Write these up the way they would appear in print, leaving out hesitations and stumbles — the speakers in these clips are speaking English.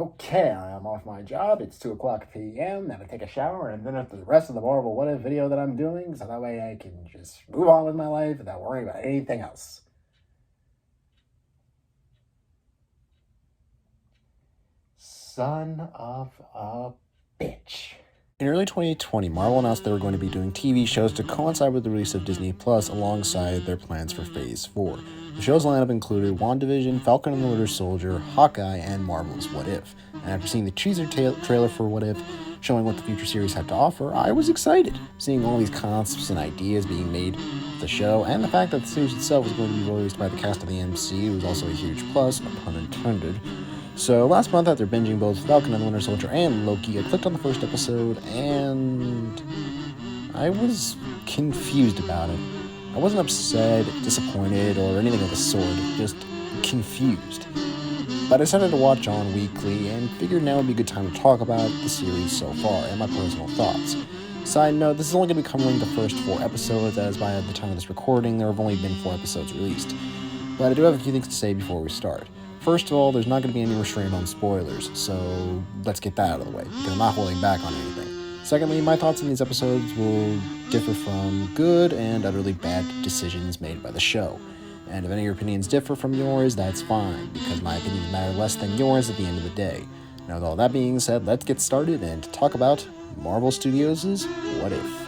Okay, I'm off my job. It's 2 o'clock p.m. Now to take a shower and then after the rest of the Marvel What If video that I'm doing, so that way I can just move on with my life without worrying about anything else. Son of a bitch. In early 2020, Marvel announced they were going to be doing TV shows to coincide with the release of Disney Plus alongside their plans for Phase 4. The show's lineup included WandaVision, Falcon and the Winter Soldier, Hawkeye, and Marvel's What If. And after seeing the teaser trailer for What If, showing what the future series had to offer, I was excited. Seeing all these concepts and ideas being made for the show, and the fact that the series itself was going to be released by the cast of the MCU was also a huge plus, no pun intended. So last month, after binging both Falcon and the Winter Soldier and Loki, I clicked on the first episode, and I was confused about it. I wasn't upset, disappointed, or anything of the sort, just confused. But I decided to watch on weekly, and figured now would be a good time to talk about the series so far, and my personal thoughts. Side note, this is only going to be covering the first 4 episodes, as by the time of this recording, there have only been 4 episodes released. But I do have a few things to say before we start. First of all, there's not going to be any restraint on spoilers, so let's get that out of the way, because I'm not holding back on anything. Secondly, my thoughts on these episodes will differ from good and utterly bad decisions made by the show. And if any of your opinions differ from yours, that's fine, because my opinions matter less than yours at the end of the day. Now, with all that being said, let's get started and talk about Marvel Studios' What If.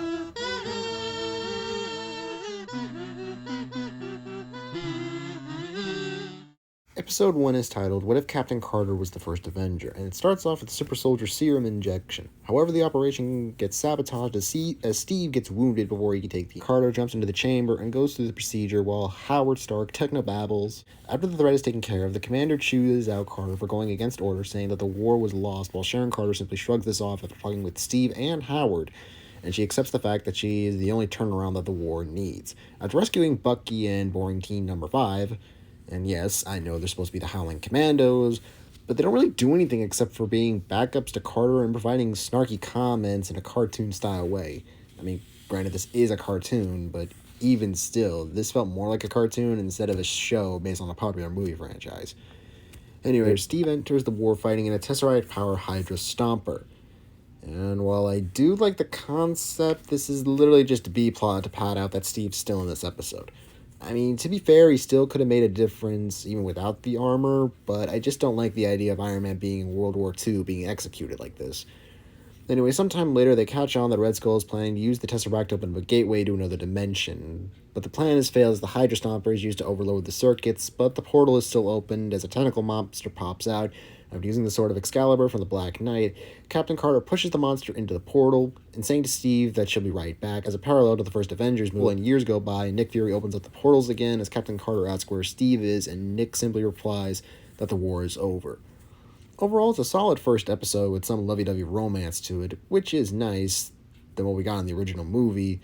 Episode 1 is titled, What If Captain Carter Was the First Avenger? And it starts off with the Super Soldier Serum injection. However, the operation gets sabotaged as Steve gets wounded before he can take the Carter jumps into the chamber and goes through the procedure while Howard Stark technobabbles. After the threat is taken care of, the commander chews out Carter for going against orders, saying that the war was lost, while Sharon Carter simply shrugs this off after talking with Steve and Howard, and she accepts the fact that she is the only turnaround that the war needs. After rescuing Bucky and boring Team Number 5, and yes, I know they're supposed to be the Howling Commandos, but they don't really do anything except for being backups to Carter and providing snarky comments in a cartoon-style way. I mean, granted, this is a cartoon, but even still, this felt more like a cartoon instead of a show based on a popular movie franchise. Anyway, Steve enters the war fighting in a Tesseract Power Hydra Stomper. And while I do like the concept, this is literally just a B-plot to pad out that Steve's still in this episode. I mean, to be fair, he still could have made a difference even without the armor, but I just don't like the idea of Iron Man being in World War II being executed like this. Anyway, sometime later they catch on that Red Skull is planning to use the Tesseract to open up a gateway to another dimension. But the plan has failed as the Hydra Stomper is used to overload the circuits, but the portal is still opened as a tentacle monster pops out. After using the Sword of Excalibur from the Black Knight, Captain Carter pushes the monster into the portal, and saying to Steve that she'll be right back. As a parallel to the first Avengers movie, and years go by, Nick Fury opens up the portals again as Captain Carter asks where Steve is, and Nick simply replies that the war is over. Overall, it's a solid first episode with some lovey-dovey romance to it, which is nice than what we got in the original movie.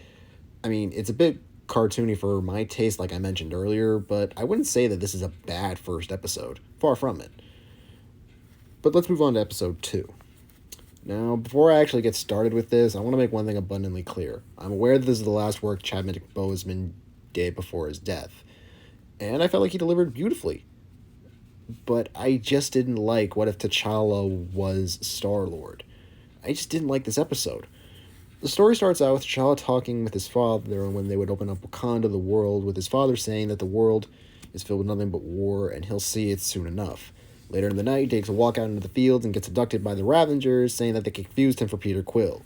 I mean, it's a bit cartoony for my taste, like I mentioned earlier, but I wouldn't say that this is a bad first episode. Far from it. But let's move on to episode 2. Now, before I actually get started with this, I want to make one thing abundantly clear. I'm aware that this is the last work Chadwick Boseman did before his death, and I felt like he delivered beautifully. But I just didn't like What If T'Challa was Star-Lord. I just didn't like this episode. The story starts out with T'Challa talking with his father when they would open up Wakanda, the world, with his father saying that the world is filled with nothing but war and he'll see it soon enough. Later in the night, he takes a walk out into the fields and gets abducted by the Avengers, saying that they confused him for Peter Quill.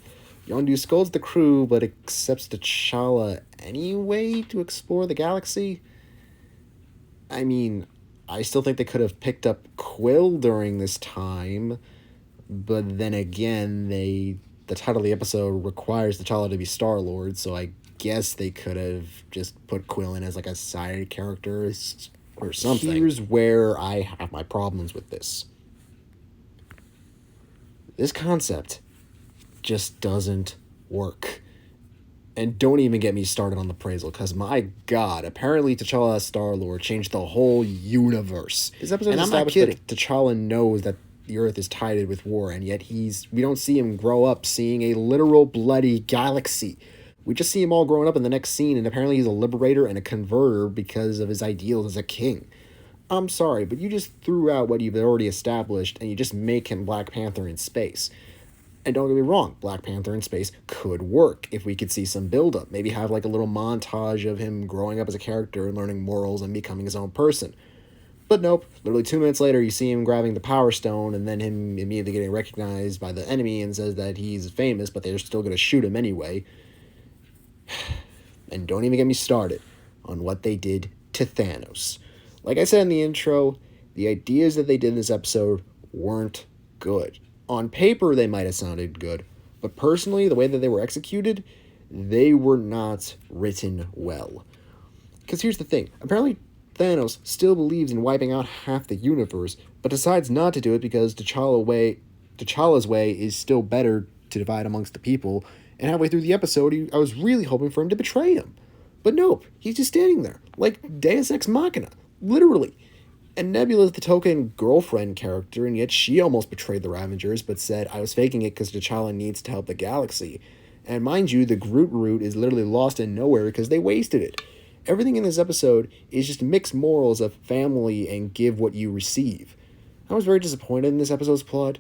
Yondu scolds the crew, but accepts T'Challa anyway to explore the galaxy. I mean, I still think they could have picked up Quill during this time, but then again, the title of the episode requires T'Challa to be Star-Lord, so I guess they could have just put Quill in as like a side character or something. Here's where I have my problems with this. This concept just doesn't work. And don't even get me started on the appraisal, because my god, apparently T'Challa as Star-Lord changed the whole universe. This episode is established that T'Challa knows that the Earth is tided with war, and yet we don't see him grow up seeing a literal bloody galaxy. We just see him all growing up in the next scene, and apparently he's a liberator and a converter because of his ideals as a king. I'm sorry, but you just threw out what you've already established and you just make him Black Panther in space. And don't get me wrong, Black Panther in space could work if we could see some buildup. Maybe have like a little montage of him growing up as a character and learning morals and becoming his own person. But nope, literally 2 minutes later, you see him grabbing the Power Stone and then him immediately getting recognized by the enemy and says that he's famous, but they're still going to shoot him anyway. And don't even get me started on what they did to Thanos. Like I said in the intro, the ideas that they did in this episode weren't good. On paper, they might have sounded good, but personally, the way that they were executed, they were not written well. Because here's the thing, apparently Thanos still believes in wiping out half the universe, but decides not to do it because T'Challa's way is still better to divide amongst the people, and halfway through the episode, I was really hoping for him to betray him. But nope, he's just standing there, like Deus Ex Machina, literally. And Nebula's the token girlfriend character, and yet she almost betrayed the Ravengers, but said, I was faking it because T'Challa needs to help the galaxy. And mind you, the Groot root is literally lost in nowhere because they wasted it. Everything in this episode is just mixed morals of family and give what you receive. I was very disappointed in this episode's plot,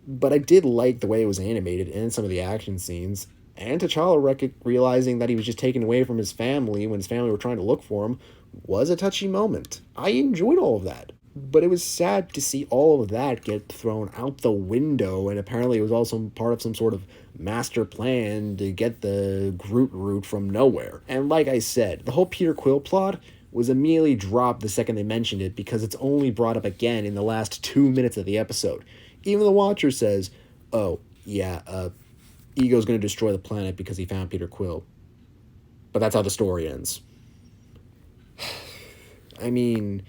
but I did like the way it was animated and some of the action scenes. And T'Challa realizing that he was just taken away from his family when his family were trying to look for him was a touchy moment. I enjoyed all of that. But it was sad to see all of that get thrown out the window, and apparently it was also part of some sort of master plan to get the Groot root from nowhere. And like I said, the whole Peter Quill plot was immediately dropped the second they mentioned it because it's only brought up again in the last 2 minutes of the episode. Even the Watcher says, oh, yeah, Ego's going to destroy the planet because he found Peter Quill. But that's how the story ends. I mean,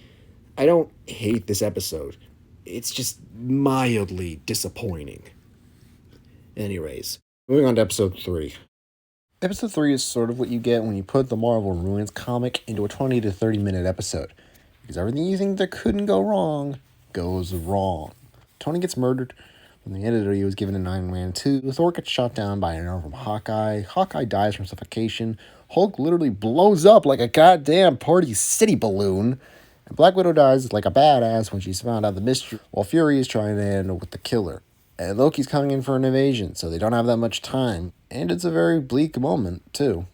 I don't hate this episode. It's just mildly disappointing. Anyways, moving on to episode 3. Episode 3 is sort of what you get when you put the Marvel Ruins comic into a 20 to 30 minute episode. Because everything you think that couldn't go wrong, goes wrong. Tony gets murdered. When the editor, he was given a 9-man 2. Thor gets shot down by an arrow from Hawkeye. Hawkeye dies from suffocation. Hulk literally blows up like a goddamn Party City balloon. And Black Widow dies like a badass when she's found out the mystery, while Fury is trying to end with the killer. And Loki's coming in for an invasion, so they don't have that much time. And it's a very bleak moment, too.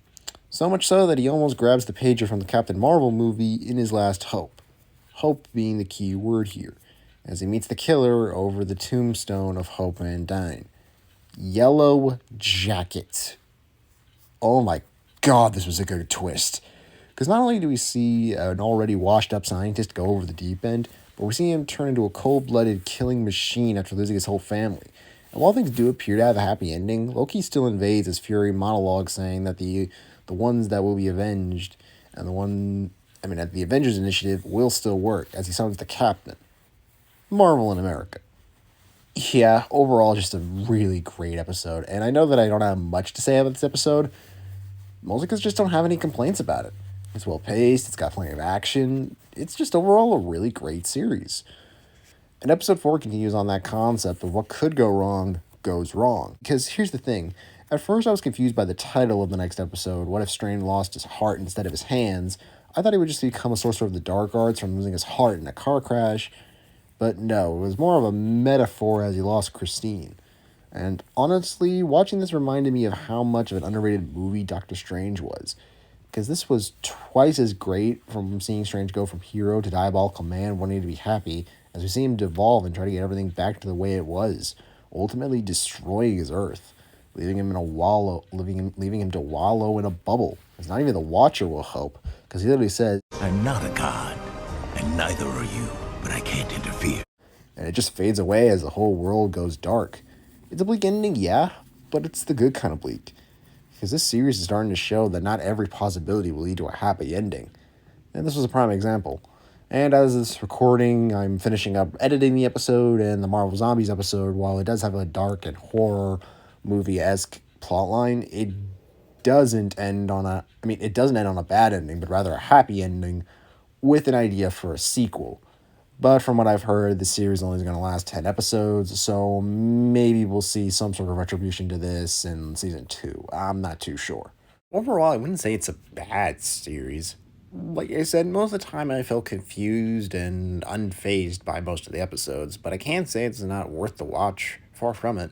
So much so that he almost grabs the pager from the Captain Marvel movie in his last hope. Hope being the key word here, as he meets the killer over the tombstone of Hope Van Dyne. Yellow Jacket. Oh my god, this was a good twist. Because not only do we see an already washed-up scientist go over the deep end, but we see him turn into a cold-blooded killing machine after losing his whole family. And while things do appear to have a happy ending, Loki still invades as Fury monologues saying that the ones that will be avenged and at the Avengers Initiative will still work, as he summons the Captain. Marvel in America. Yeah, overall, just a really great episode. And I know that I don't have much to say about this episode, mostly because I just don't have any complaints about it. It's well-paced, it's got plenty of action, it's just overall a really great series. And episode 4 continues on that concept of what could go wrong, goes wrong. Because here's the thing, at first I was confused by the title of the next episode, What If Strange Lost His Heart Instead of His Hands? I thought he would just become a sorcerer of the dark arts from losing his heart in a car crash, but no, it was more of a metaphor as he lost Christine. And honestly, watching this reminded me of how much of an underrated movie Doctor Strange was. Because this was twice as great from seeing Strange go from hero to diabolical man wanting to be happy, as we see him devolve and try to get everything back to the way it was, ultimately destroying his Earth, leaving him to wallow in a bubble. It's not even the Watcher will help, because he literally says, I'm not a god, and neither are you, but I can't interfere. And it just fades away as the whole world goes dark. It's a bleak ending, yeah, but it's the good kind of bleak. Because this series is starting to show that not every possibility will lead to a happy ending. And this was a prime example. And as this recording, I'm finishing up editing the episode and the Marvel Zombies episode. While it does have a dark and horror movie-esque plotline, it doesn't end on a bad ending, but rather a happy ending with an idea for a sequel. But from what I've heard, the series only is going to last 10 episodes, so maybe we'll see some sort of retribution to this in season 2. I'm not too sure. Overall, I wouldn't say it's a bad series. like I said, most of the time I felt confused and unfazed by most of the episodes, but I can't say it's not worth the watch. Far from it.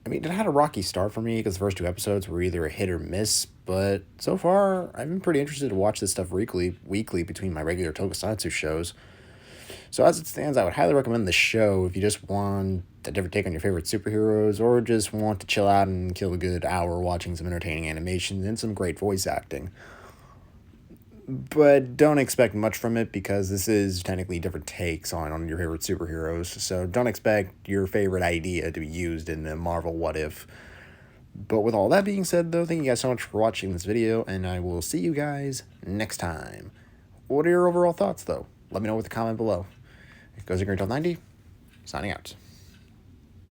I mean, it had a rocky start for me because the first two episodes were either a hit or miss, but so far, I've been pretty interested to watch this stuff weekly between my regular tokusatsu shows. So as it stands, I would highly recommend the show if you just want a different take on your favorite superheroes, or just want to chill out and kill a good hour watching some entertaining animation and some great voice acting. But don't expect much from it because this is technically different takes on your favorite superheroes. So don't expect your favorite idea to be used in the Marvel What If. But with all that being said, though, thank you guys so much for watching this video, and I will see you guys next time. What are your overall thoughts, though? Let me know with a comment below. It goes Green 90, signing out.